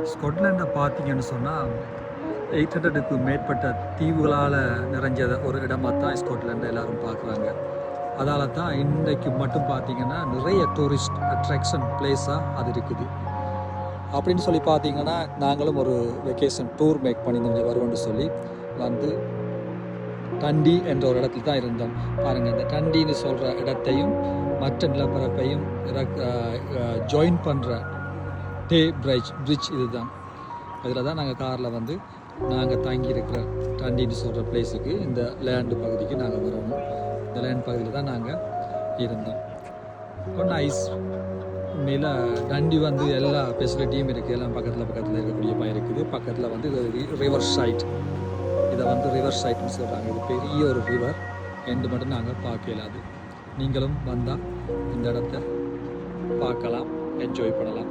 ஸ்காட்லாண்டை பார்த்தீங்கன்னு சொன்னால் 800க்கு மேற்பட்ட தீவுகளால் நிறைஞ்ச ஒரு இடமாக தான் ஸ்காட்லாண்டை எல்லோரும் பார்க்குறாங்க. அதால் தான் இன்றைக்கு மட்டும் பார்த்தீங்கன்னா நிறைய டூரிஸ்ட் அட்ராக்ஷன் பிளேஸாக அது இருக்குது. அப்படின்னு சொல்லி பார்த்தீங்கன்னா நாங்களும் ஒரு வெக்கேஷன் டூர் மேக் பண்ணியிருந்தோம் வருவோம்னு சொல்லி வந்து டண்டி என்ற ஒரு இடத்துல தான் இருந்தோம். பாருங்கள், இந்த டண்டின்னு சொல்கிற இடத்தையும் மற்ற நிலப்பரப்பையும் ஜாயின் பண்ணுற டே பிரிட்ஜ் இதுதான். அதில் தான் நாங்கள் காரில் வந்து நாங்கள் தங்கியிருக்கிற டண்டின்னு சொல்கிற பிளேஸுக்கு இந்த லேண்டு பகுதிக்கு நாங்கள் வரணும். இந்த லேண்ட் பகுதியில் தான் நாங்கள் இருந்தோம். நைஸ். உண்மையில் டண்டி வந்து எல்லா ஃபெசிலிட்டியும் இருக்குது. எல்லாம் பக்கத்தில் இருக்கக்கூடிய இருக்குது. பக்கத்தில் வந்து ரிவர் சைட், இதை வந்து ரிவர் சைட்னு சொல்கிறாங்க. இது பெரிய ஒரு ரிவர் எண்டு மட்டும் நாங்கள் பார்க்க இயலாது. நீங்களும் வந்தால் இந்த இடத்த பார்க்கலாம், என்ஜாய் பண்ணலாம்.